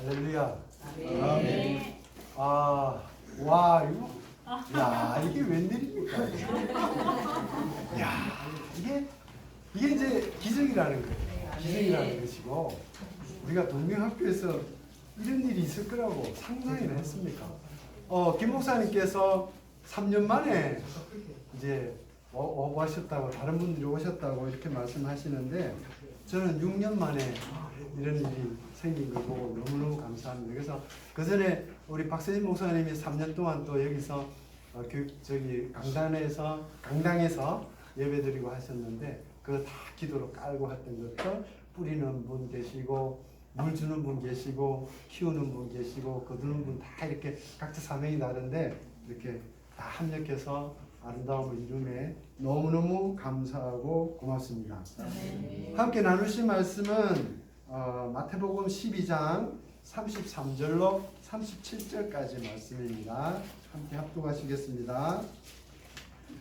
할렐루야. 아멘. 와, 이거, 야, 이게 웬일입니까? 야, 이게 이제 기적이라는 거예요. 기적이라는 것이고, 우리가 동명학교에서 이런 일이 있을 거라고 상상이나 했습니까? 김 목사님께서 3년 만에 이제 오셨다고, 다른 분들이 오셨다고 이렇게 말씀하시는데, 저는 6년 만에 이런 일이 생긴 걸 보고 너무너무 감사합니다. 그래서 그 전에 우리 박세진 목사님이 3년 동안 또 여기서 강당에서 예배드리고 하셨는데, 그거 다 기도로 깔고 했던 것들, 뿌리는 분 계시고, 물 주는 분 계시고, 키우는 분 계시고, 거두는 분 다 이렇게 각자 사명이 다른데, 이렇게 다 합력해서 아름다움을 이루매 너무너무 감사하고 고맙습니다. 함께 나누신 말씀은 마태복음 12장 33절로 37절까지 말씀입니다. 함께 합독하시겠습니다.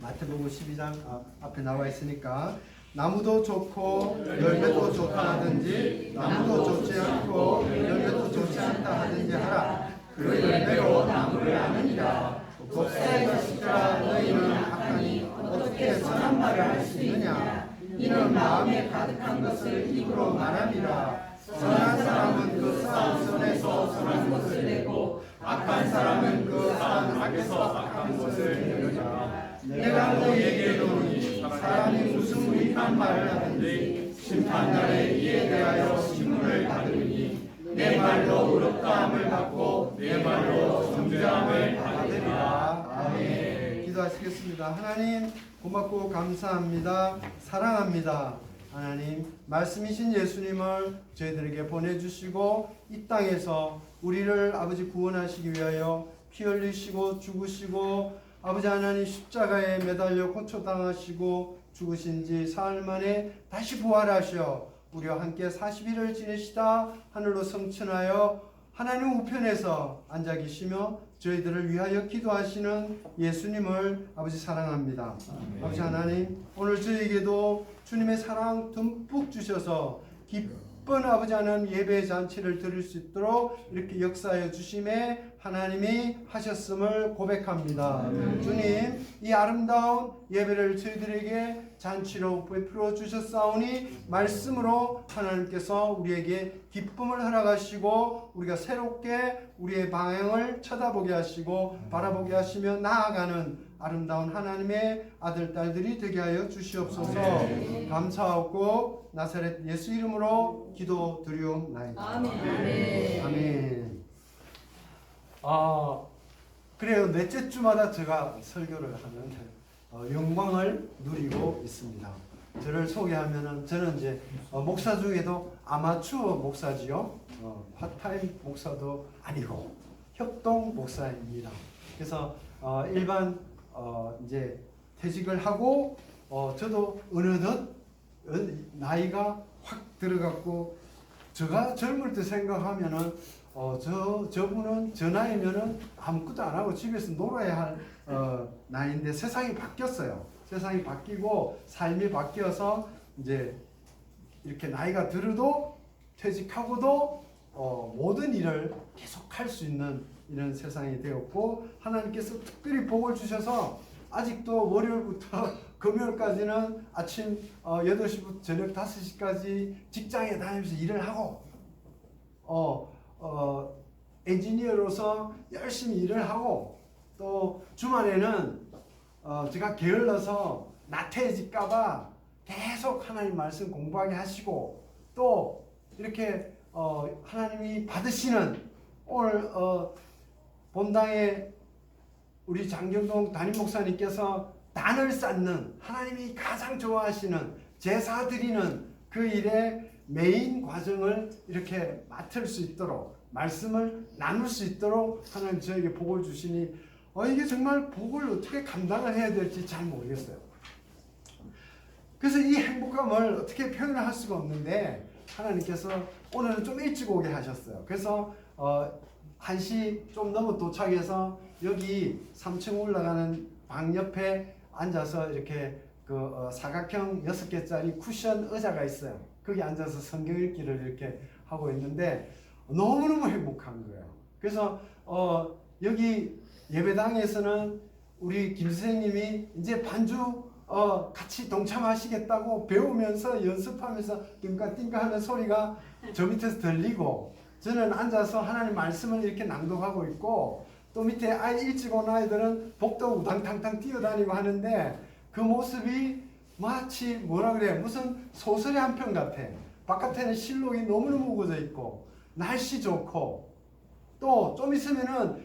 마태복음 12장 앞에 나와 있으니까, 나무도 좋고 열매도 좋다 하든지 나무도 좋지 않고 열매도 좋지 않다 하든지 하라. 그 열매로 나무를 아느니라. 독사의 자식들아, 너희는 악하니 어떻게 선한 말을 할 수 있느냐? 이는 마음에 가득한 것을 입으로 말함이라. 선한 사람은 그 쌓은 선에서 선한 것을 내고, 악한 사람은 그 쌓은 악에서 악한 것을 내느니라. 내가 너희에게 이르노니, 사람이 무슨 무익한 말을 하든지 심판날에 이에 대하여 심문을 받으니, 내 말로 의롭다함을 받고 내 말로 정죄함을 받으리라. 아멘. 기도하시겠습니다. 하나님, 고맙고 감사합니다. 사랑합니다. 하나님, 말씀이신 예수님을 저희들에게 보내주시고, 이 땅에서 우리를 아버지 구원하시기 위하여 피 흘리시고 죽으시고, 아버지 하나님 십자가에 매달려 고초당하시고 죽으신 지 사흘 만에 다시 부활하셔 우리와 함께 40일을 지내시다 하늘로 성천하여 하나님 우편에서 앉아 계시며 저희들을 위하여 기도하시는 예수님을 아버지 사랑합니다. 아버지 하나님, 오늘 저희에게도 주님의 사랑 듬뿍 주셔서 기쁜 아버지 하나님 예배 잔치를 드릴 수 있도록 이렇게 역사하여 주심에 하나님이 하셨음을 고백합니다. 주님, 이 아름다운 예배를 저희들에게 잔치로 베풀어 주셨사오니 말씀으로 하나님께서 우리에게 기쁨을 허락하시고 우리가 새롭게 우리의 방향을 쳐다보게 하시고 바라보게 하시며 나아가는 아름다운 하나님의 아들 딸들이 되게 하여 주시옵소서. 감사하고 나사렛 예수 이름으로 기도드리옵나이다. 아멘. 아멘. 그래요. 넷째 주마다 제가 설교를 하는 영광을 누리고 있습니다. 저를 소개하면은 저는 이제 목사 중에도 아마추어 목사지요. 파타임 목사도 아니고 협동 목사입니다. 그래서 일반 이제 퇴직을 하고 저도 어느덧 나이가 확 들어갔고, 제가 젊을 때 생각하면은 저분은 저 나이면은 아무것도 안 하고 집에서 놀아야 할 나이인데 세상이 바뀌었어요. 세상이 바뀌고 삶이 바뀌어서 이제 이렇게 나이가 들어도 퇴직하고도 모든 일을 계속 할 수 있는 이런 세상이 되었고, 하나님께서 특별히 복을 주셔서 아직도 월요일부터 금요일까지는 아침 8시부터 저녁 5시까지 직장에 다니면서 일을 하고 엔지니어로서 열심히 일을 하고, 또 주말에는 제가 게을러서 나태해질까봐 계속 하나님 말씀 공부하게 하시고, 또 이렇게 하나님이 받으시는 오늘 본당에 우리 장경동 담임 목사님께서 단을 쌓는, 하나님이 가장 좋아하시는 제사 드리는 그 일의 메인 과정을 이렇게 맡을 수 있도록, 말씀을 나눌 수 있도록 하나님 저에게 복을 주시니 이게 정말 복을 어떻게 감당을 해야 될지 잘 모르겠어요. 그래서 이 행복감을 어떻게 표현을 할 수가 없는데, 하나님께서 오늘은 좀 일찍 오게 하셨어요. 그래서 1시 좀 넘어 도착해서 여기 3층 올라가는 방 옆에 앉아서 이렇게 사각형 6개짜리 쿠션 의자가 있어요. 거기 앉아서 성경 읽기를 이렇게 하고 있는데, 너무너무 행복한 거예요. 그래서 여기 예배당에서는 우리 김 선생님이 이제 반주 같이 동참하시겠다고 배우면서 연습하면서 띵까띵까 하는 소리가 저 밑에서 들리고, 저는 앉아서 하나님 말씀을 이렇게 낭독하고 있고, 또 밑에 아이 일찍 온 아이들은 복도 우당탕탕 뛰어다니고 하는데, 그 모습이 마치 뭐라 그래, 무슨 소설의 한 편 같아. 바깥에는 실록이 너무너무 우거져 있고 날씨 좋고, 또 좀 있으면은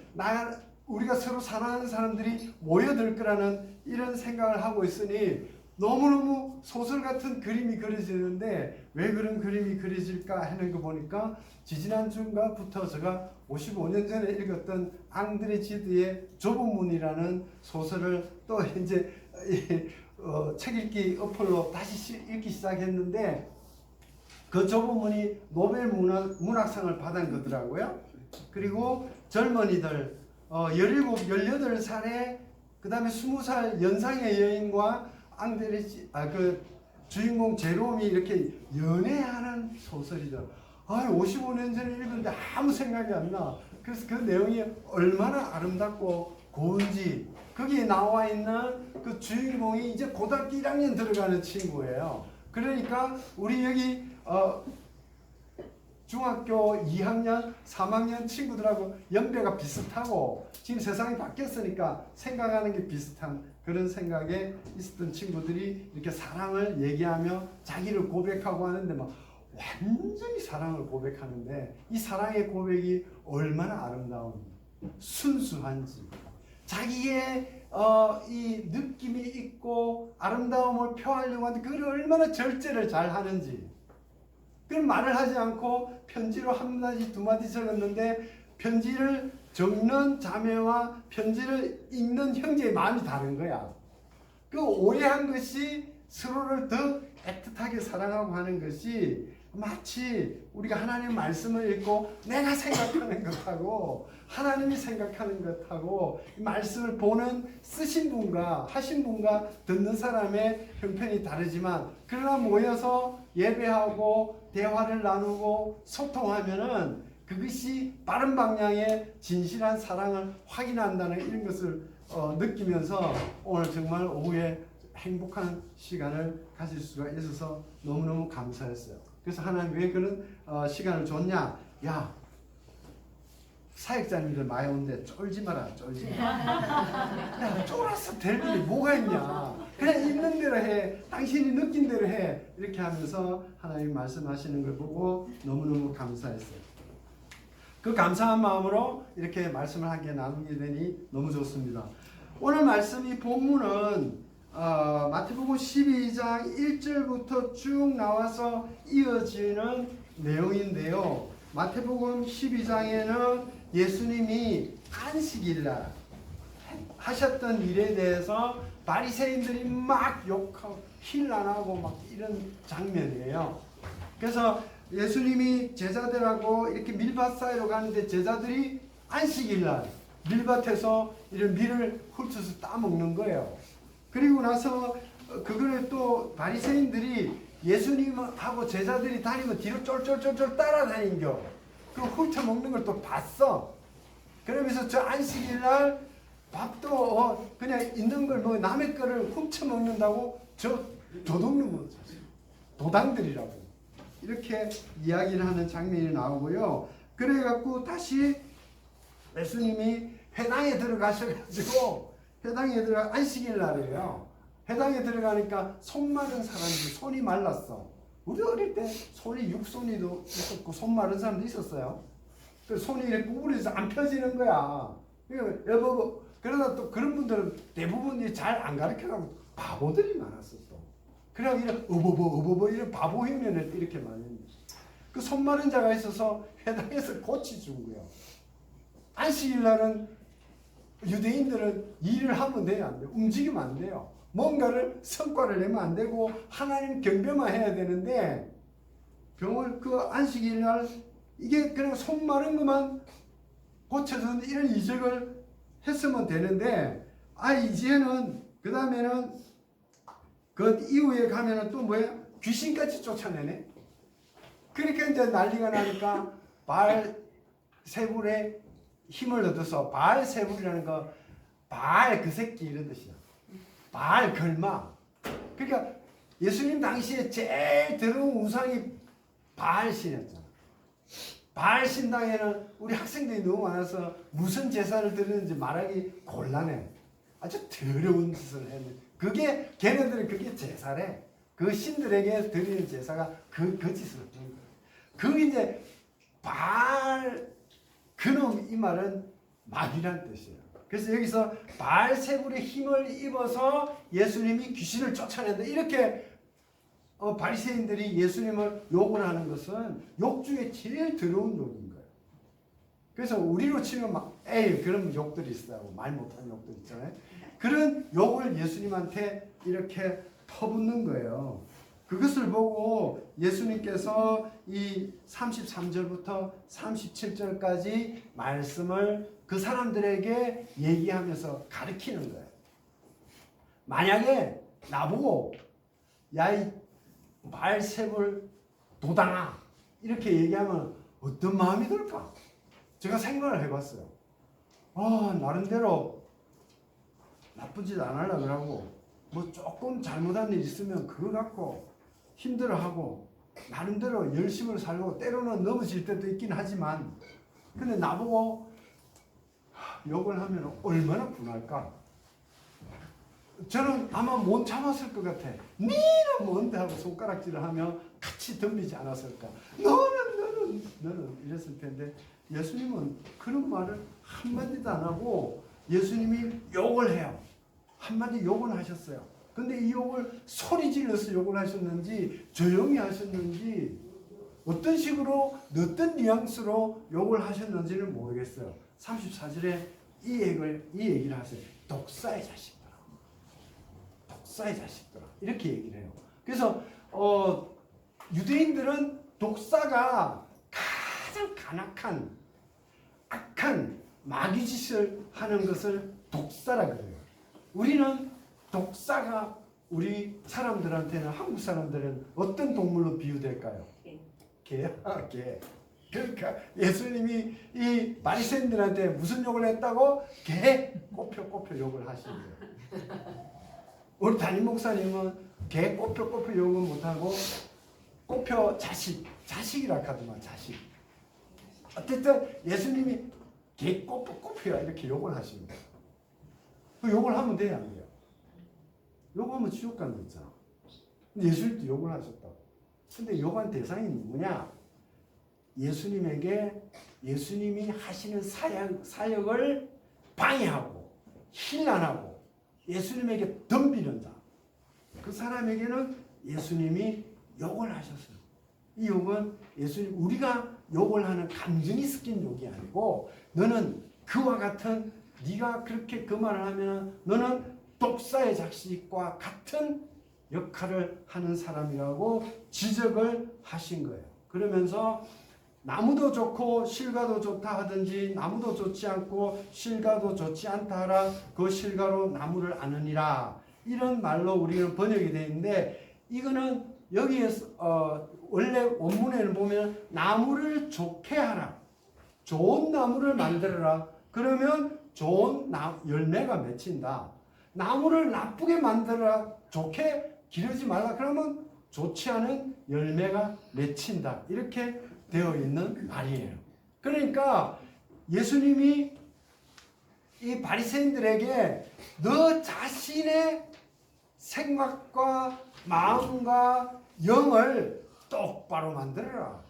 우리가 서로 사랑하는 사람들이 모여들 거라는 이런 생각을 하고 있으니 너무너무 소설 같은 그림이 그려지는데, 왜 그런 그림이 그려질까 하는 거 보니까 지지난주인가부터 제가 55년 전에 읽었던 앙드레 지드의 좁은 문이라는 소설을 또 이제 책 읽기 어플로 다시 읽기 시작했는데, 그 좁은 문이 노벨 문학상을 받은 거더라고요. 그리고 젊은이들 17, 18살에 그 다음에 20살 연상의 여인과 그 주인공 제롬이 이렇게 연애하는 소설이죠. 55년 전에 읽었는데 아무 생각이 안 나. 그래서 그 내용이 얼마나 아름답고 고운지, 거기에 나와 있는 그 주인공이 이제 고등학교 1학년 들어가는 친구예요. 그러니까 우리 여기 중학교 2학년, 3학년 친구들하고 연배가 비슷하고, 지금 세상이 바뀌었으니까 생각하는 게 비슷한 그런 생각에 있었던 친구들이 이렇게 사랑을 얘기하며 자기를 고백하고 하는데, 막 완전히 사랑을 고백하는데, 이 사랑의 고백이 얼마나 아름다운, 순수한지, 자기의 이 느낌이 있고 아름다움을 표하려고 하는데 그걸 얼마나 절제를 잘 하는지. 그런 말을 하지 않고 편지로 한 마디 두 마디 적었는데, 편지를 적는 자매와 편지를 읽는 형제의 마음이 다른 거야. 그 오해한 것이 서로를 더 애틋하게 사랑하고 하는 것이 마치 우리가 하나님의 말씀을 읽고 내가 생각하는 것하고 하나님이 생각하는 것하고 말씀을 보는 쓰신 분과 하신 분과 듣는 사람의 형편이 다르지만, 그러나 모여서 예배하고 대화를 나누고 소통하면은 그것이 바른 방향의 진실한 사랑을 확인한다는 이런 것을 느끼면서 오늘 정말 오후에 행복한 시간을 가질 수가 있어서 너무너무 감사했어요. 그래서 하나님 왜 그런 시간을 줬냐? 야, 사역자님들 많이 오는데 쫄지 마라, 쫄지 마라. 야, 쫄아서 될 일이 뭐가 있냐? 그냥 있는 대로 해, 당신이 느낀 대로 해. 이렇게 하면서 하나님 말씀하시는 걸 보고 너무너무 감사했어요. 그 감사한 마음으로 이렇게 말씀을 하게 나누게 되니 너무 좋습니다. 오늘 말씀, 이 본문은 마태복음 12장 1절부터 쭉 나와서 이어지는 내용인데요. 마태복음 12장에는 예수님이 안식일날 하셨던 일에 대해서 바리새인들이 막 욕하고 힐난하고 막 이런 장면이에요. 그래서 예수님이 제자들하고 이렇게 밀밭 사이로 가는데 제자들이 안식일날 밀밭에서 이런 밀을 훑어서 따먹는 거예요. 그리고 나서 그거를 또 바리새인들이 예수님하고 제자들이 다니면 뒤로 쫄쫄쫄쫄 따라다닌겨. 그 훑어먹는 걸 또 봤어. 그러면서 저 안식일날 밥도 그냥 있는 걸 뭐 남의 거를 훔쳐먹는다고 저 도둑놈, 도당들이라고 이렇게 이야기를 하는 장면이 나오고요. 그래갖고 다시 예수님이 회당에 들어가셔가지고, 회당에 들어가 안식일 날이에요. 회당에 들어가니까 손 마른 사람들이 손이 말랐어. 우리 어릴 때 손이 육손이도 있었고 손 마른 사람도 있었어요. 그 손이 이렇게 구부러져서 안 펴지는 거야. 여보, 그러다 또 그런 분들은 대부분 잘 안 가르쳐가고 바보들이 많았어 또. 그래야 이런 어버버 이런 바보 흉내를 이렇게 많이 했는데, 그 손 마른 자가 있어서 회당에서 고쳐준 거예요. 안식일 날은 유대인들은 일을 하면 돼요, 안 돼요? 움직이면 안 돼요. 뭔가를 성과를 내면 안 되고 하나님 경배만 해야 되는데, 병을 그 안식일 날 이게 그냥 손 마른 것만 고쳐주는 이런 이적을 했으면 되는데, 이제는 그 다음에는 그 이후에 가면은 또 뭐야? 귀신까지 쫓아내네. 그러니까 이제 난리가 나니까 바알세불의 힘을 얻어서 바알세불이라는 거 바알 그 새끼 이런 뜻이야. 바알 걸마. 그러니까 예수님 당시에 제일 더러운 우상이 바알신이었잖아. 바알신당에는 우리 학생들이 너무 많아서 무슨 제사를 드리는지 말하기 곤란해. 아주 더러운 짓을 했네. 그게 걔네들은 그게 제사래. 그 신들에게 드리는 제사가 그 짓을 하는 거예요. 그 이제 바알 그놈 이 말은 마귀란 뜻이에요. 그래서 여기서 바알세불의 힘을 입어서 예수님이 귀신을 쫓아낸다. 이렇게 바리새인들이 예수님을 욕을 하는 것은 욕 중에 제일 더러운 욕인 거예요. 그래서 우리로 치면 막 에이 그런 욕들이 있어요. 말 못하는 욕들 있잖아요. 그런 욕을 예수님한테 이렇게 퍼붓는 거예요. 그것을 보고 예수님께서 이 33절부터 37절까지 말씀을 그 사람들에게 얘기하면서 가르치는 거예요. 만약에 나보고 야 이 바알세불 도당아 이렇게 얘기하면 어떤 마음이 들까? 제가 생각을 해봤어요. 나름대로 나쁜 짓 안 하려고 그러고 뭐 조금 잘못한 일 있으면 그거 갖고 힘들어하고 나름대로 열심을 살고 때로는 넘어질 때도 있긴 하지만 근데 나보고 욕을 하면 얼마나 분할까? 저는 아마 못 참았을 것 같아. 니는 뭔데 하고 손가락질을 하며 같이 덤비지 않았을까? 너는 이랬을 텐데 예수님은 그런 말을 한마디도 안 하고 예수님이 욕을 해요. 한마디 욕을 하셨어요. 근데 이 욕을 소리 질러서 욕을 하셨는지 조용히 하셨는지 어떤 식으로 어떤 뉘앙스로 욕을 하셨는지는 모르겠어요. 34절에 이 얘기를 하세요. 독사의 자식들아. 독사의 자식들아. 이렇게 얘기를 해요. 그래서 유대인들은 독사가 가장 간악한 악한 마귀짓을 하는 것을 독사라 그래요. 우리는 독사가 우리 사람들한테는 한국 사람들은 어떤 동물로 비유될까요? 개야, 개. 그러니까 예수님이 이 바리새인들한테 무슨 욕을 했다고? 개 꼽혀 욕을 하시는 거예요. 우리 담임 목사님은 개 꼽혀 욕은 못하고 꼽혀 자식이라 하더만 자식. 어쨌든 예수님이 개 꼽혀 이렇게 욕을 하십니다. 그 욕을 하면 돼야 안 돼요? 욕하면 지옥 가는 거 있잖아. 근데 예수님도 욕을 하셨다고. 근데 욕한 대상이 누구냐? 예수님이 하시는 사역을 방해하고 힐난하고 예수님에게 덤비는 자. 그 사람에게는 예수님이 욕을 하셨어요. 이 욕은 우리가 욕을 하는 감정이 섞인 욕이 아니고 너는 그와 같은 네가 그렇게 그 말을 하면 너는 독사의 자식과 같은 역할을 하는 사람이라고 지적을 하신 거예요. 그러면서 나무도 좋고 실과도 좋다 하든지 나무도 좋지 않고 실과도 좋지 않다 하라 그 실과로 나무를 아느니라 이런 말로 우리는 번역이 되어 있는데 이거는 여기에서 원래 원문에는 보면 나무를 좋게 하라 좋은 나무를 만들어라 그러면 좋은 열매가 맺힌다. 나무를 나쁘게 만들어라 좋게 기르지 말라 그러면 좋지 않은 열매가 맺힌다. 이렇게 되어 있는 말이에요. 그러니까 예수님이 이 바리새인들에게 너 자신의 생각과 마음과 영을 똑바로 만들어라.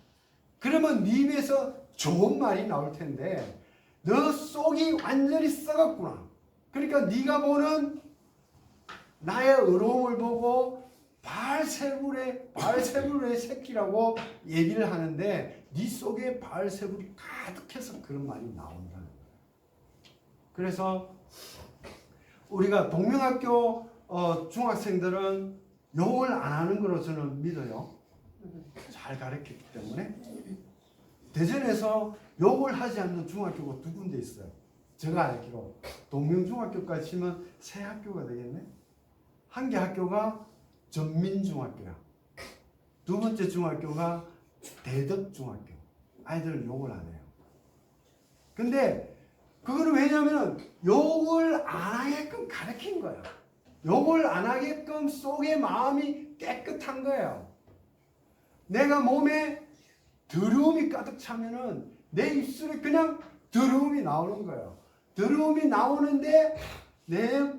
그러면 네 입에서 좋은 말이 나올 텐데 너 속이 완전히 썩었구나. 그러니까 네가 보는 나의 의로움을 보고 바알세불의 새끼라고 얘기를 하는데 네 속에 바알세불이 가득해서 그런 말이 나온다는 거예요. 그래서 우리가 동명학교 중학생들은 욕을 안 하는 걸로 저는 믿어요. 잘 가르쳤기 때문에. 대전에서 욕을 하지 않는 중학교가 두 군데 있어요. 제가 알기로 동명중학교까지 치면 세 학교가 되겠네. 한 개 학교가 전민중학교야. 두 번째 중학교가 대덕중학교. 아이들은 욕을 안 해요. 근데 그거는 왜냐하면 욕을 안 하게끔 가르친 거야. 욕을 안 하게끔 속의 마음이 깨끗한 거예요. 내가 몸에 더러움이 가득 차면은 내 입술에 그냥 더러움이 나오는 거예요. 더러움이 나오는데 내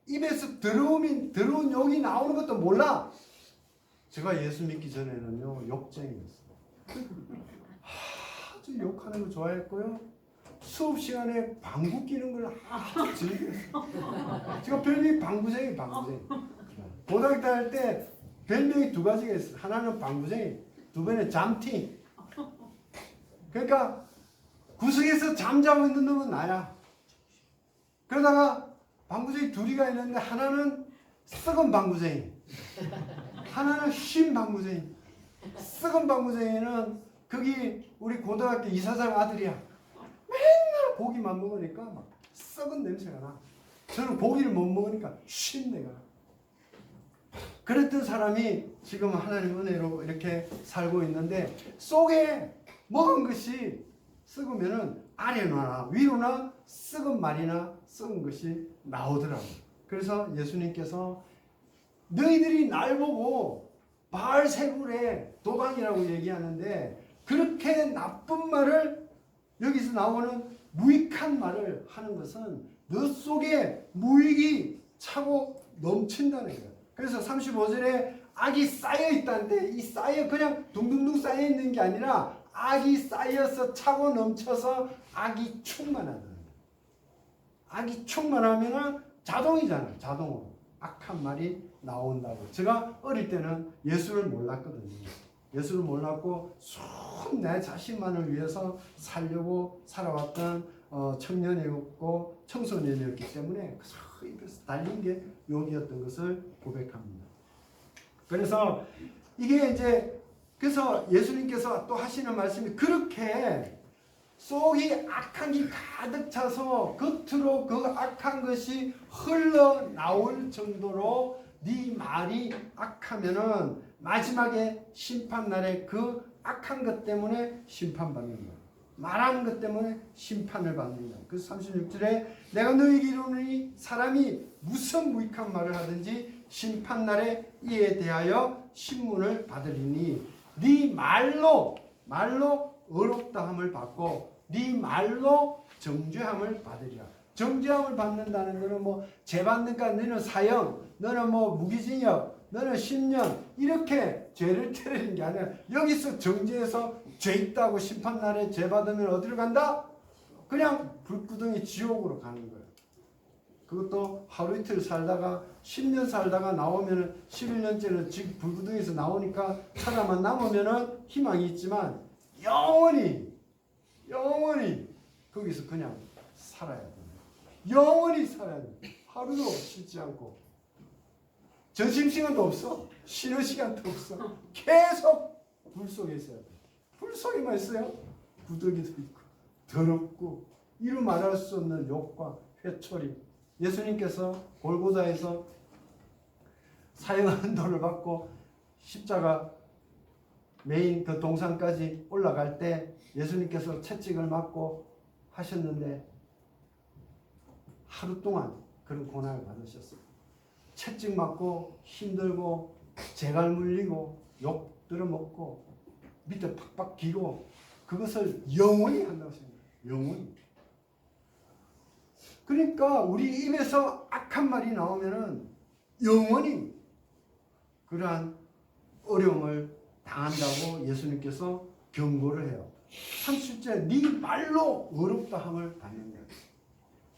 입에서 더러운 욕이 나오는 것도 몰라. 제가 예수 믿기 전에는요, 욕쟁이였어요. 아주 욕하는 거 좋아했고요. 수업 시간에 방구 끼는 걸 아주 즐겼어요. 제가 별명이 방구쟁이. 고등학교 다닐 때 별명이 두 가지가 있어요. 하나는 방구쟁이, 두 번째는 잠티. 그러니까 구석에서 잠자고 있는 놈은 나야. 그러다가 방구쟁이 둘이가 있는데 하나는 썩은 방구쟁이, 하나는 쉰 방구쟁이. 썩은 방구쟁이는 거기 우리 고등학교 이사장 아들이야. 맨날 고기만 먹으니까 막 썩은 냄새가 나. 저는 고기를 못 먹으니까 쉰 내가. 그랬던 사람이 지금 하나님 은혜로 이렇게 살고 있는데 속에 먹은 것이 썩으면은 아래나 위로나 썩은 말이나 썩은 것이 나오더라고요. 그래서 예수님께서 너희들이 날 보고 바알세불의 도방이라고 얘기하는데 그렇게 나쁜 말을 여기서 나오는 무익한 말을 하는 것은 너 속에 무익이 차고 넘친다는 거예요. 그래서 35절에 악이 쌓여 있다는데 이 쌓여 그냥 둥둥둥 쌓여 있는 게 아니라 악이 쌓여서 차고 넘쳐서 악이 충만하다는 거예요. 악이 충만하면 자동이잖아요. 자동으로 악한 말이 나온다고. 제가 어릴 때는 예수를 몰랐거든요. 예수를 몰랐고 순 내 자신만을 위해서 살려고 살아왔던 청년이었고 청소년이었기 때문에 그 입에서 달린 게 욕이었던 것을 고백합니다. 그래서 이게 이제 그래서 예수님께서 또 하시는 말씀이 그렇게 속이 악한 게 가득 차서 겉으로 그 악한 것이 흘러나올 정도로 네 말이 악하면은 마지막에 심판날에 그 악한 것 때문에 심판받는 거야. 말하는 것 때문에 심판을 받는 거야. 그래서 36절에 내가 너희에게 이르노니 사람이 무슨 무익한 말을 하든지 심판날에 이에 대하여 신문을 받으리니 네 말로 의롭다함을 받고 네 말로 정죄함을 받으리라. 정죄함을 받는다는 것은 뭐 죄받는가 너는 사형, 너는 뭐 무기징역, 너는 10년 이렇게 죄를 때리는 게 아니라 여기서 정죄해서 죄 있다고 심판날에 죄 받으면 어디로 간다? 그냥 불구덩이 지옥으로 가는 거예요. 그것도 하루 이틀 살다가 10년 살다가 나오면은 11년째는 지금 불구덩이에서 나오니까 살아만 남으면은 희망이 있지만 영원히 거기서 그냥 살아야 돼요. 영원히 살아야 돼요. 하루도 쉬지 않고 점심시간도 없어. 쉬는 시간도 없어. 계속 불 속에 있어야 돼. 불 속에만 있어요. 구더기도 있고 더럽고 이루 말할 수 없는 욕과 회초리. 예수님께서 골고다에서 사형하는 도를 받고 십자가 메인 그 동산까지 올라갈 때 예수님께서 채찍을 맞고 하셨는데 하루 동안 그런 고난을 받으셨어요. 채찍 맞고 힘들고 재갈 물리고 욕 들어먹고 밑에 팍팍 기고 그것을 영원히 한다고 생각해요. 영원히. 그러니까 우리 입에서 악한 말이 나오면은 영원히 그러한 어려움을 당한다고 예수님께서 경고를 해요. 30절 네 말로 의롭다함을 받는 거예요.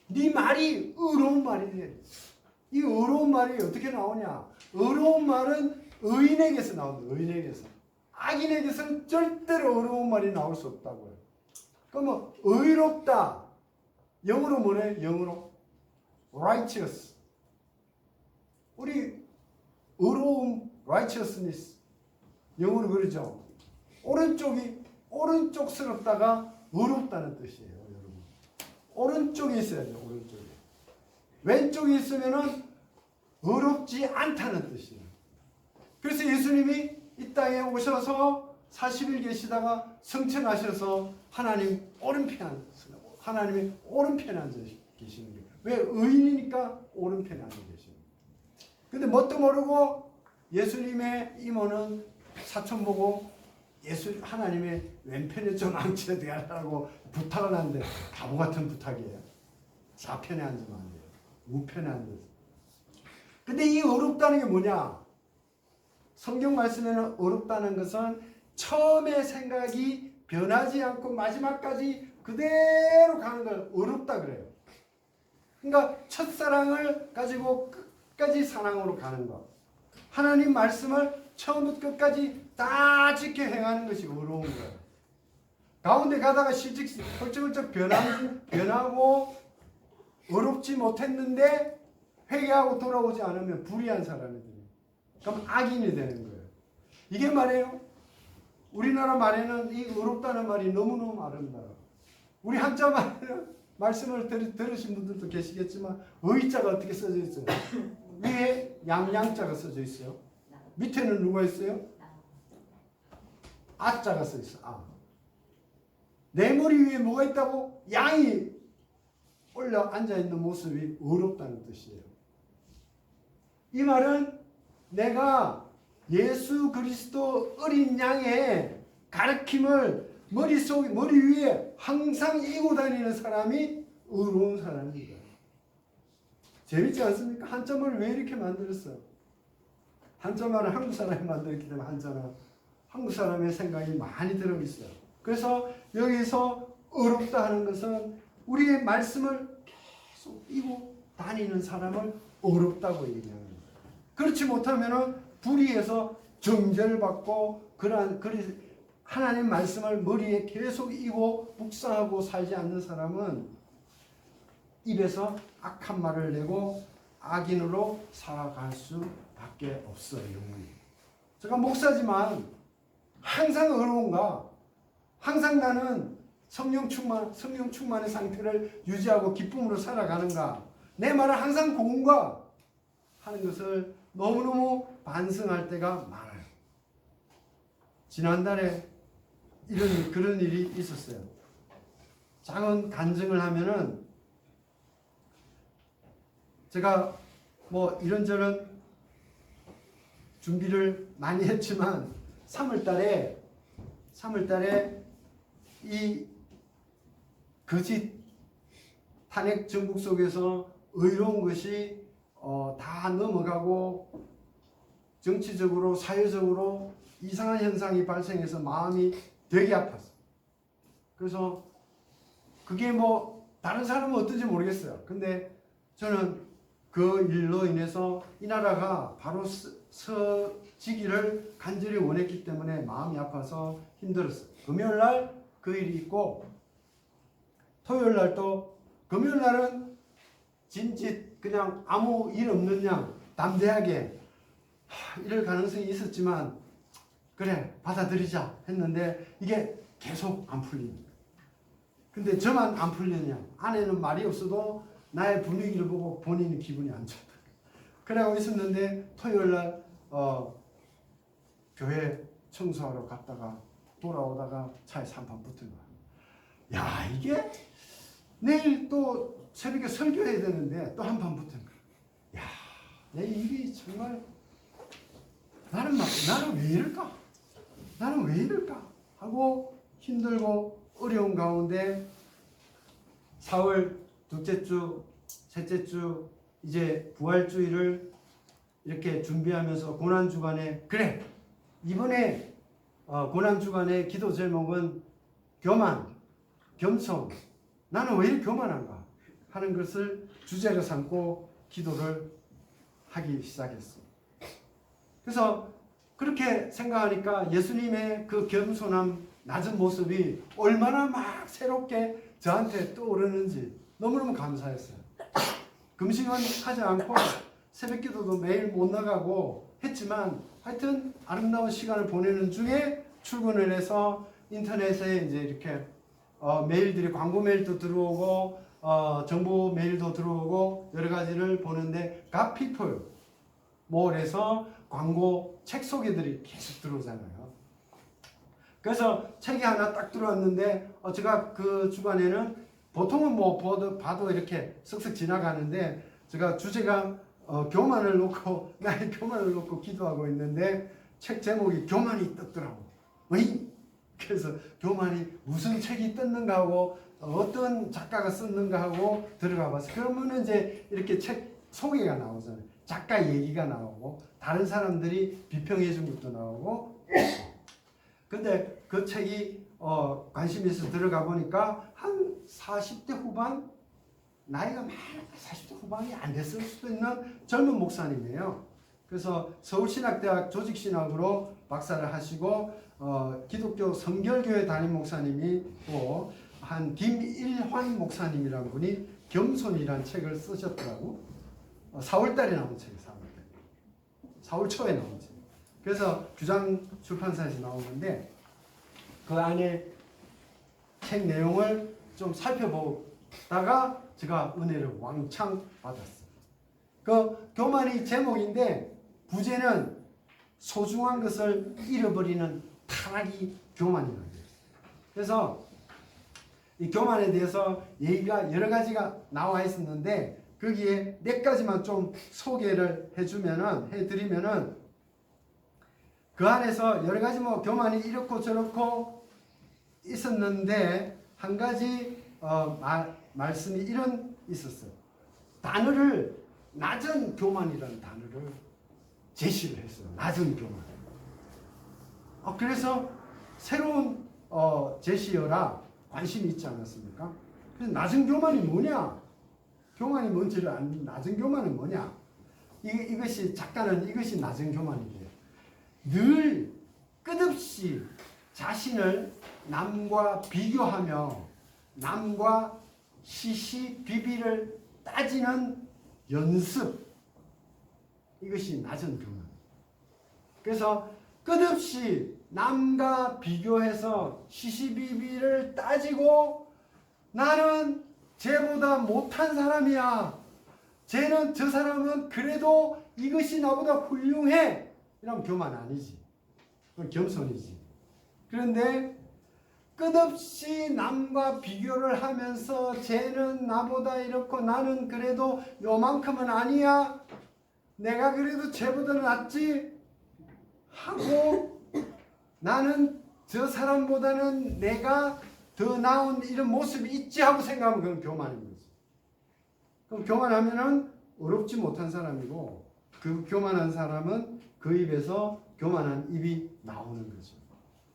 네 말이 의로운 말이 돼. 이 의로운 말이 어떻게 나오냐? 의로운 말은 의인에게서 나온다. 의인에게서. 악인에게서는 절대로 의로운 말이 나올 수 없다고요. 그러면 의롭다. 영어로 뭐래? 영어로 righteous. 우리 의로움 righteousness. 영어로 그러죠. 오른쪽스럽다가 의롭다는 뜻이에요, 여러분. 오른쪽에 있어야 돼요, 오른쪽에. 왼쪽에 있으면은 의롭지 않다는 뜻이에요. 그래서 예수님이 이 땅에 오셔서 40일 계시다가 성천하셔서 하나님의 오른편에 앉아 계시는 거예요. 왜? 의인이니까 오른편에 앉아 계시는 거예요. 근데 뭣도 모르고 예수님의 이모는 사촌 보고 하나님의 왼편에 좀 앉혀야라고 부탁을 하는데 바보 같은 부탁이에요. 좌편에 앉으면 안 돼요. 우편에 앉아서. 근데 이 어렵다는 게 뭐냐? 성경 말씀에는 어렵다는 것은 처음의 생각이 변하지 않고 마지막까지 그대로 가는 걸 어렵다 그래요. 그러니까 첫사랑을 가지고 끝까지 사랑으로 가는 것. 하나님 말씀을 처음부터 끝까지 다 지켜 행하는 것이 어려운 거예요. 가운데 가다가 실직 헐쩍헐쩍 변하고 어렵지 못했는데 회개하고 돌아오지 않으면 불의한 사람이 돼요. 그럼 악인이 되는 거예요. 이게 말이에요. 우리나라 말에는 이 어렵다는 말이 너무너무 아름다워요. 우리 한자 말에는 말씀을 들으신 분들도 계시겠지만 의자가 어떻게 써져 있어요? 위에 양양자가 써져 있어요. 밑에는 누가 있어요? 아자가 써 있어. 아. 내 머리 위에 뭐가 있다고? 양이 올려 앉아 있는 모습이 어렵다는 뜻이에요. 이 말은 내가 예수 그리스도 어린 양의 가르침을 머리 위에 항상 이고 다니는 사람이 의로운 사람입니다. 재밌지 않습니까? 한자말을 왜 이렇게 만들었어요? 한자말은 한국 사람이 만들었기 때문에 한자는 한국 사람의 생각이 많이 들어있어요. 그래서 여기서 어렵다 하는 것은 우리의 말씀을 계속 이고 다니는 사람을 어렵다고 얘기하는 거예요. 그렇지 못하면은 불의해서 정죄받고 하나님 말씀을 머리에 계속 이고 묵상하고 살지 않는 사람은 입에서 악한 말을 내고 악인으로 살아갈 수밖에 없어요. 제가 목사지만 항상 어려운가? 항상 나는 성령 충만의 상태를 유지하고 기쁨으로 살아가는가? 내 말은 항상 고운가? 하는 것을 너무너무 반성할 때가 많아요. 지난달에 그런 일이 있었어요. 작은 간증을 하면은 제가 뭐 이런저런 준비를 많이 했지만 3월달에 이 거짓 탄핵 정국 속에서 의로운 것이 다 넘어가고 정치적으로 사회적으로 이상한 현상이 발생해서 마음이 되게 아팠어요. 그래서 그게 뭐 다른 사람은 어떤지 모르겠어요. 근데 저는 그 일로 인해서 이 나라가 바로 서지기를 간절히 원했기 때문에 마음이 아파서 힘들었어요. 금요일날 그 일이 있고 토요일날 또 금요일날은 진짓 그냥 아무 일 없는 양 담대하게 이럴 가능성이 있었지만 그래 받아들이자 했는데 이게 계속 안 풀립니다. 근데 저만 안 풀리냐? 아내는 말이 없어도 나의 분위기를 보고 본인이 기분이 안 좋다. 그러고 있었는데 토요일날 교회 청소하러 갔다가 돌아오다가 차에 3판 붙은 거야. 야 이게 내일 또 새벽에 설교해야 되는데 또 한 판 붙은 거야. 야 내 일이 정말 나는 왜 이럴까? 나는 왜 이럴까? 하고 힘들고 어려운 가운데 4월 둘째 주, 셋째 주 이제 부활주의를 이렇게 준비하면서 고난주간에 그래 이번에 고난주간의 기도 제목은 교만, 겸손 나는 왜 이렇게 교만한가 하는 것을 주제로 삼고 기도를 하기 시작했어요. 그래서 그렇게 생각하니까 예수님의 그 겸손함 낮은 모습이 얼마나 막 새롭게 저한테 떠오르는지 너무너무 감사했어요. 금식은 하지 않고 새벽기도도 매일 못 나가고 했지만 하여튼 아름다운 시간을 보내는 중에 출근을 해서 인터넷에 이제 이렇게 메일들이 광고 메일도 들어오고 정보 메일도 들어오고 여러 가지를 보는데 갓피플 몰에서 광고 책 소개들이 계속 들어오잖아요. 그래서 책이 하나 딱 들어왔는데 제가 그 주간에는 보통은 뭐 봐도 이렇게 쓱쓱 지나가는데 제가 주제가 교만을 놓고 나의 교만을 놓고 기도하고 있는데 책 제목이 교만이 떴더라고. 어이? 그래서 교만이 무슨 책이 떴는가 하고 어떤 작가가 썼는가 하고 들어가 봤어요. 그러면 이제 이렇게 책 소개가 나오잖아요. 작가 얘기가 나오고 다른 사람들이 비평해 준 것도 나오고 근데 그 책이 관심이 있어서 들어가 보니까 한 40대 후반 나이가 막 40대 후반이 안 됐을 수도 있는 젊은 목사님이에요. 그래서 서울신학대학 조직신학으로 박사를 하시고 기독교 성결교회 담임 목사님이고 한 김일환 목사님이라는 분이 겸손이라는 책을 쓰셨더라고. 4월달에 나온 책이에요. 4월 초에 나온 책. 그래서 규장 출판사에서 나오는데 그 안에 책 내용을 좀 살펴보다가 제가 은혜를 왕창 받았어요. 그 교만이 제목인데 부제는 소중한 것을 잃어버리는 타락이 교만이라는 거예요. 그래서 이 교만에 대해서 얘기가 여러 가지가 나와 있었는데 거기에 몇 가지만 좀 소개를 해드리면은 그 안에서 여러 가지 뭐 교만이 이렇고 저렇고 있었는데 한 가지 말씀이 이런 있었어요. 단어를 낮은 교만이라는 단어를 제시를 했어요. 낮은 교만. 그래서 새로운 제시어라 관심이 있지 않았습니까? 그래서 낮은 교만이 뭐냐? 교만이 뭔지를 아는 낮은 교만은 뭐냐? 이것이 작가는 이것이 낮은 교만이래요. 늘 끝없이 자신을 남과 비교하며 남과 시시비비를 따지는 연습. 이것이 낮은 교만. 그래서 끝없이 남과 비교해서 시시비비를 따지고 나는 쟤보다 못한 사람이야. 저 사람은 그래도 이것이 나보다 훌륭해. 이러면 교만 아니지. 그건 겸손이지. 그런데 끝없이 남과 비교를 하면서 쟤는 나보다 이렇고 나는 그래도 요만큼은 아니야. 내가 그래도 쟤보다는 낫지. 하고 나는 저 사람보다는 내가 더 나은 이런 모습이 있지 하고 생각하면 그건 교만인 거지. 그럼 교만하면은 어렵지 못한 사람이고 그 교만한 사람은 그 입에서 교만한 입이 나오는 거죠.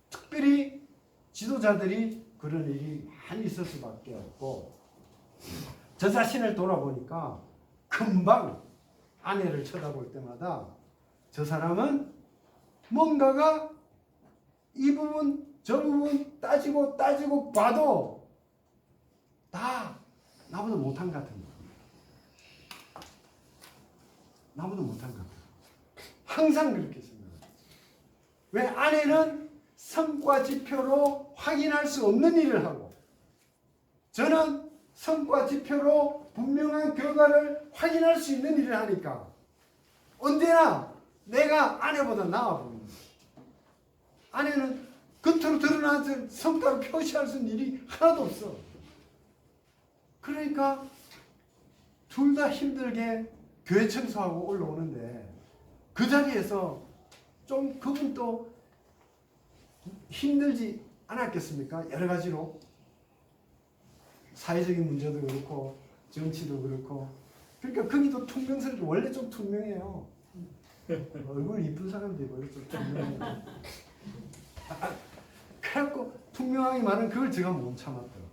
특별히 지도자들이 그런 일이 많이 있을 수밖에 없고 저 자신을 돌아보니까 금방 아내를 쳐다볼 때마다 저 사람은 뭔가가 이 부분 저 부분 따지고 봐도 다 나보다 못한 것 같은 거야. 나보다 못한 것 같아. 항상 그렇게 생각해요. 왜 아내는 성과 지표로 확인할 수 없는 일을 하고 저는 성과 지표로 분명한 결과를 확인할 수 있는 일을 하니까 언제나 내가 아내보다 나아 보이는 거예요. 아내는 겉으로 드러나는 성과를 표시할 수 있는 일이 하나도 없어. 그러니까 둘 다 힘들게 교회 청소하고 올라오는데 그 자리에서 좀 그분도 힘들지 않았겠습니까? 여러 가지로 사회적인 문제도 그렇고 정치도 그렇고 그러니까 거기도 퉁명스럽게 원래 좀 퉁명해요. 얼굴 이쁜 사람들이 원래 좀 퉁명해요. 그래갖고 투명하게 말은 그걸 제가 못 참았더라고요.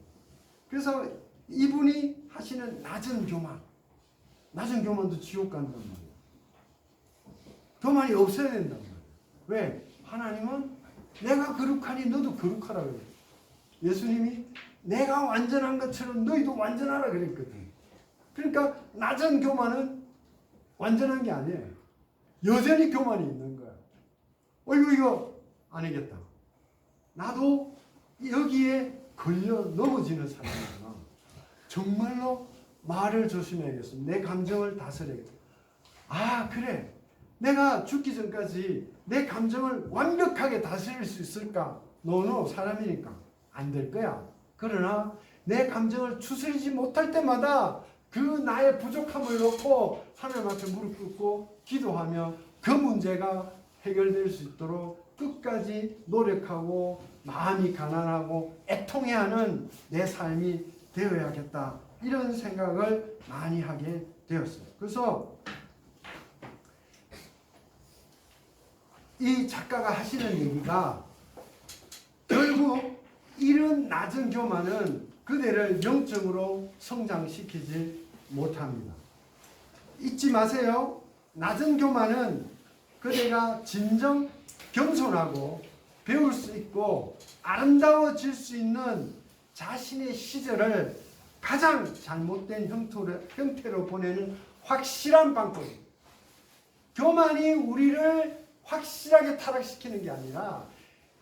그래서 이분이 하시는 낮은 교만도 지옥 간단 말이에요. 교만이 없어야 된단 말이에요. 왜? 하나님은 내가 거룩하니 너도 거룩하라 그래요. 예수님이 내가 완전한 것처럼 너희도 완전하라 그랬거든. 그러니까 낮은 교만은 완전한 게 아니에요. 여전히 교만이 있는 거야. 이거 아니겠다. 나도 여기에 걸려 넘어지는 사람이구나. 정말로 말을 조심해야겠어. 내 감정을 다스려야겠어. 그래. 내가 죽기 전까지 내 감정을 완벽하게 다스릴 수 있을까? 너는 사람이니까 안 될 거야. 그러나 내 감정을 추스리지 못할 때마다 그 나의 부족함을 놓고 하나님 앞에 무릎 꿇고 기도하며 그 문제가 해결될 수 있도록 끝까지 노력하고 마음이 가난하고 애통해야 하는 내 삶이 되어야겠다. 이런 생각을 많이 하게 되었어요. 그래서 이 작가가 하시는 얘기가 결국 이런 낮은 교만은 그대를 영적으로 성장시키지 못합니다. 잊지 마세요. 낮은 교만은 그대가 진정 겸손하고 배울 수 있고 아름다워질 수 있는 자신의 시절을 가장 잘못된 형태로 보내는 확실한 방법입니다. 교만이 우리를 확실하게 타락시키는 게 아니라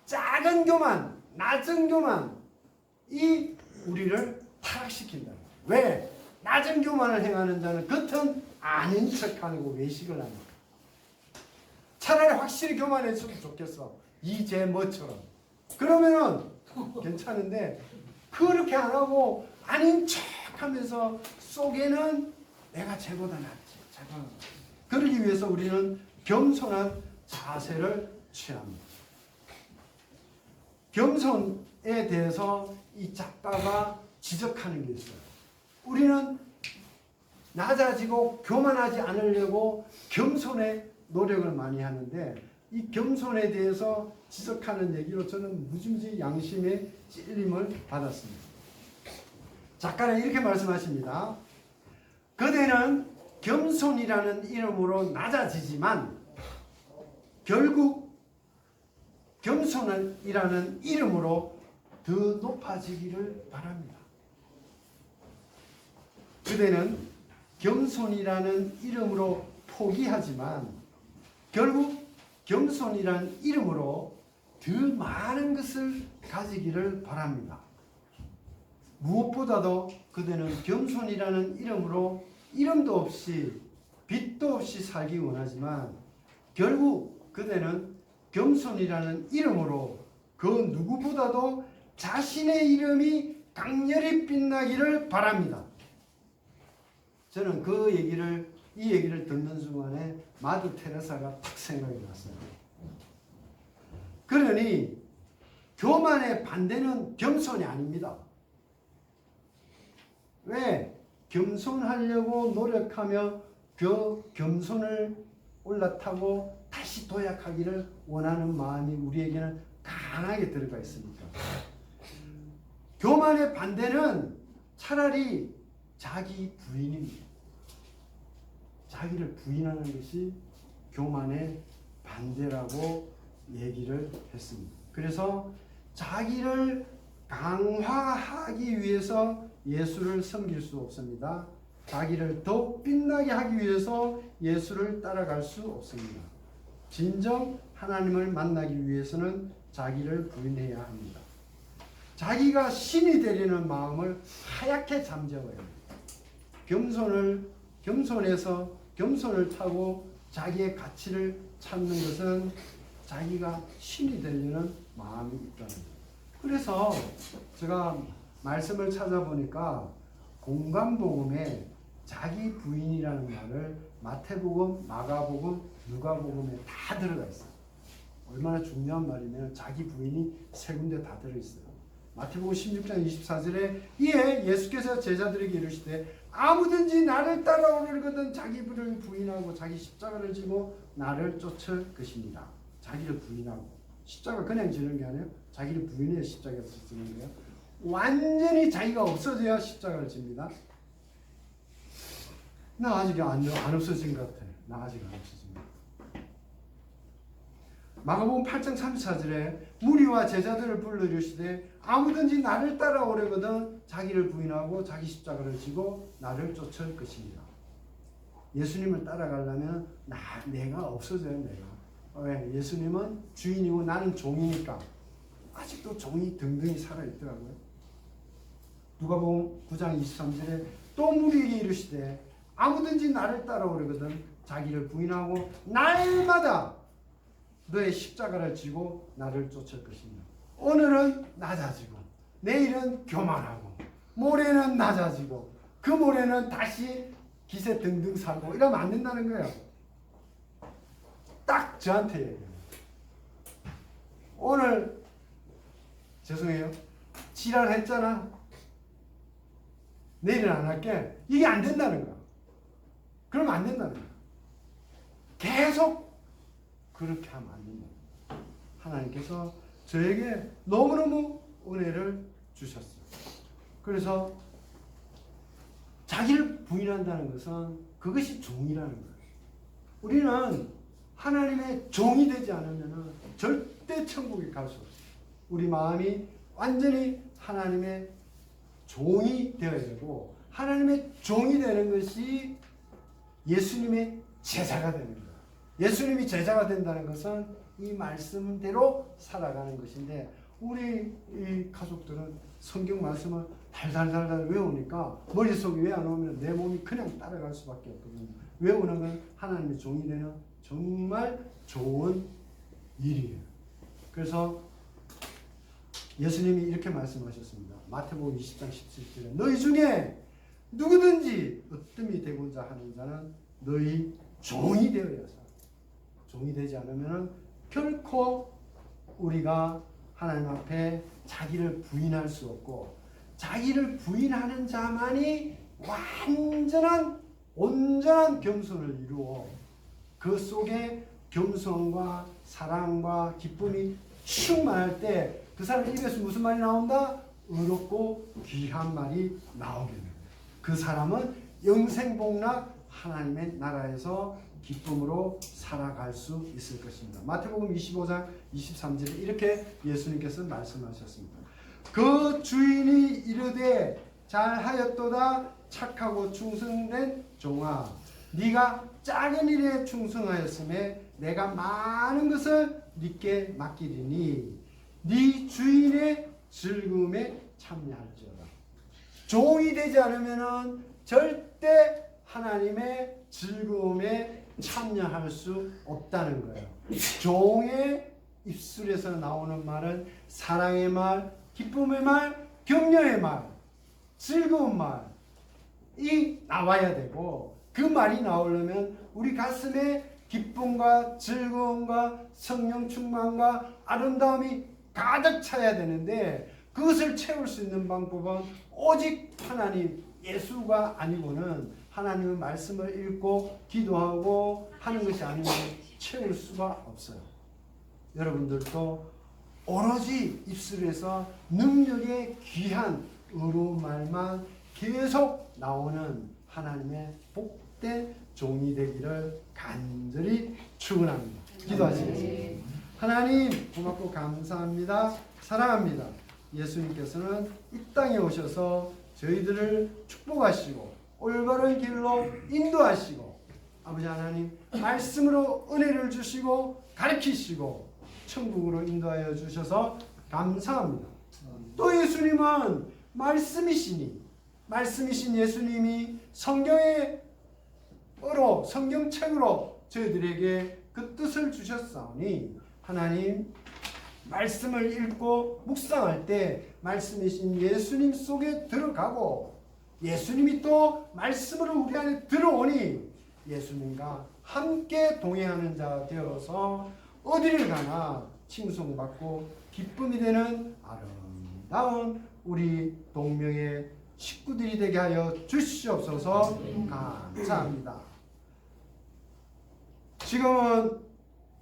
작은 교만, 낮은 교만이 우리를 타락시킨다. 왜? 낮은 교만을 행하는 자는 겉은 아닌 척하고 외식을 합니다. 차라리 확실히 교만했으면 좋겠어. 이제 뭐처럼. 그러면은 괜찮은데 그렇게 안 하고 아닌 척하면서 속에는 내가 쟤보다 낫지. 그러기 위해서 우리는 겸손한 자세를 취합니다. 겸손에 대해서 이 작가가 지적하는 게 있어요. 우리는 낮아지고 교만하지 않으려고 겸손의 노력을 많이 하는데 이 겸손에 대해서 지적하는 얘기로 저는 무지무지 양심의 찔림을 받았습니다. 작가는 이렇게 말씀하십니다. 그대는 겸손이라는 이름으로 낮아지지만 결국 겸손이라는 이름으로 더 높아지기를 바랍니다. 그대는 겸손이라는 이름으로 포기하지만 결국 겸손이라는 이름으로 더 많은 것을 가지기를 바랍니다. 무엇보다도 그대는 겸손이라는 이름으로 이름도 없이 빛도 없이 살기 원하지만 결국 그대는 겸손이라는 이름으로 그 누구보다도 자신의 이름이 강렬히 빛나기를 바랍니다. 저는 이 얘기를 듣는 순간에 마더 테레사가 탁 생각이 났어요. 그러니 교만의 반대는 겸손이 아닙니다. 왜? 겸손하려고 노력하며 그 겸손을 올라타고 다시 도약하기를 원하는 마음이 우리에게는 강하게 들어가 있습니다. 교만의 반대는 차라리 자기 부인입니다. 자기를 부인하는 것이 교만의 반대라고 얘기를 했습니다. 그래서 자기를 강화하기 위해서 예수를 섬길 수 없습니다. 자기를 더 빛나게 하기 위해서 예수를 따라갈 수 없습니다. 진정 하나님을 만나기 위해서는 자기를 부인해야 합니다. 자기가 신이 되려는 마음을 하얗게 잠재워야 합니다. 겸손을 타고 자기의 가치를 찾는 것은 자기가 신이 되려는 마음이 있다는 거예요. 그래서 제가 말씀을 찾아보니까 공관복음에 자기 부인이라는 말을 마태복음, 마가복음, 누가복음에 다 들어가 있어요. 얼마나 중요한 말이면 자기 부인이 세 군데 다 들어있어요. 마태복음 16장 24절에 이에 예수께서 제자들에게 이르시되 아무든지 나를 따라오려거든 자기 부를 부인하고 자기 십자가를 지고 나를 쫓을 것입니다. 자기를 부인하고 십자가 그냥 지는 게 아니에요. 자기를 부인해야 십자가를 지는 거예요. 완전히 자기가 없어져야 십자가를 집니다. 나 아직 안 없어진 것 같아. 나 아직 안 없어진 것 같아. 마가복음 8장 34절에 무리와 제자들을 불러 이르시되 아무든지 나를 따라오려거든 자기를 부인하고 자기 십자가를 지고 나를 쫓을 것입니다. 예수님을 따라가려면 내가 없어져요. 내가. 왜? 예수님은 주인이고 나는 종이니까. 아직도 종이 등등이 살아있더라고요. 누가복음 9장 23절에 또 무리에게 이르시되 아무든지 나를 따라오려거든 자기를 부인하고 날마다 너의 십자가를 지고 나를 쫓을 것입니다. 오늘은 낮아지고 내일은 교만하고 모레는 낮아지고 그 모레는 다시 기세 등등 살고 이러면 안 된다는 거예요. 딱 저한테 얘기해요. 오늘 죄송해요. 지랄했잖아. 내일은 안 할게. 이게 안 된다는 거야. 그러면 안 된다는 거야. 계속 그렇게 하면 안 된다. 하나님께서 저에게 너무너무 은혜를 주셨어요. 그래서 자기를 부인한다는 것은 그것이 종이라는 거예요. 우리는 하나님의 종이 되지 않으면 절대 천국에 갈 수 없어요. 우리 마음이 완전히 하나님의 종이 되어야 되고 하나님의 종이 되는 것이 예수님의 제자가 되는 거예요. 예수님이 제자가 된다는 것은 이 말씀대로 살아가는 것인데 우리 이 가족들은 성경 말씀을 달달달달 외우니까 머릿속에 왜 안 오면 내 몸이 그냥 따라갈 수밖에 없거든요. 외우는 건 하나님의 종이 되는 정말 좋은 일이에요. 그래서 예수님이 이렇게 말씀하셨습니다. 마태복음 20장 17절에 너희 중에 누구든지 으뜸이 되고자 하는 자는 너희 종이 되어야사. 종이 되지 않으면 결코 우리가 하나님 앞에 자기를 부인할 수 없고 자기를 부인하는 자만이 온전한 겸손을 이루어 그 속에 겸손과 사랑과 기쁨이 충만할 때 그 사람 입에서 무슨 말이 나온다? 의롭고 귀한 말이 나오게 됩니다. 그 사람은 영생복락 하나님의 나라에서 기쁨으로 살아갈 수 있을 것입니다. 마태복음 25장 23절에 이렇게 예수님께서 말씀하셨습니다. 그 주인이 이르되 잘하였도다 착하고 충성된 종아 네가 작은 일에 충성하였음에 내가 많은 것을 네게 맡기리니 네 주인의 즐거움에 참여할지어다. 종이 되지 않으면 절대 하나님의 즐거움에 참여할 수 없다는 거예요. 종의 입술에서 나오는 말은 사랑의 말, 기쁨의 말, 격려의 말, 즐거운 말이 나와야 되고 그 말이 나오려면 우리 가슴에 기쁨과 즐거움과 성령 충만과 아름다움이 가득 차야 되는데 그것을 채울 수 있는 방법은 오직 하나님 예수가 아니고는 하나님의 말씀을 읽고 기도하고 하는 것이 아니면 채울 수가 없어요. 여러분들도 오로지 입술에서 능력의 귀한 의로운 말만 계속 나오는 하나님의 복된 종이 되기를 간절히 축원합니다. 기도하시겠습니다. 하나님 고맙고 감사합니다. 사랑합니다. 예수님께서는 이 땅에 오셔서 저희들을 축복하시고 올바른 길로 인도하시고 아버지 하나님 말씀으로 은혜를 주시고 가르치시고 천국으로 인도하여 주셔서 감사합니다. 또 예수님은 말씀이신 예수님이 성경책으로 저희들에게 그 뜻을 주셨사오니 하나님 말씀을 읽고 묵상할 때 말씀이신 예수님 속에 들어가고 예수님이 또 말씀으로 우리 안에 들어오니 예수님과 함께 동행하는 자 되어서 어디를 가나 칭송받고 기쁨이 되는 아름다운 우리 동명의 식구들이 되게 하여 주시옵소서. 감사합니다. 지금은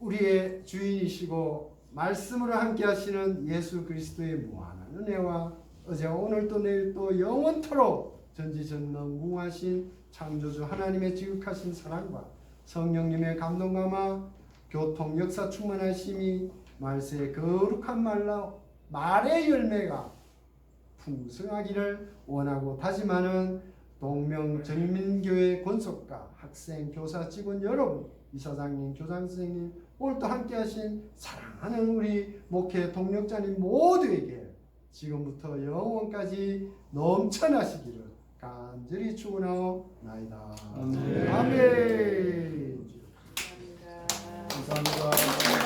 우리의 주인이시고 말씀으로 함께 하시는 예수 그리스도의 무한한 은혜와 어제와 오늘 또 내일 또 영원토록 전지전능무하신 창조주 하나님의 지극하신 사랑과 성령님의 감동감화 교통 역사 충만하심이 말세의 거룩한 말의 열매가 풍성하기를 원하고 다짐하는 동명정민교회 권속과 학생, 교사, 직원 여러분, 이사장님, 교장선생님, 오늘도 함께하신 사랑하는 우리 목회 동력자님 모두에게 지금부터 영원까지 넘쳐나시기를 간절히 축원하옵나이다. 아멘. 감사합니다.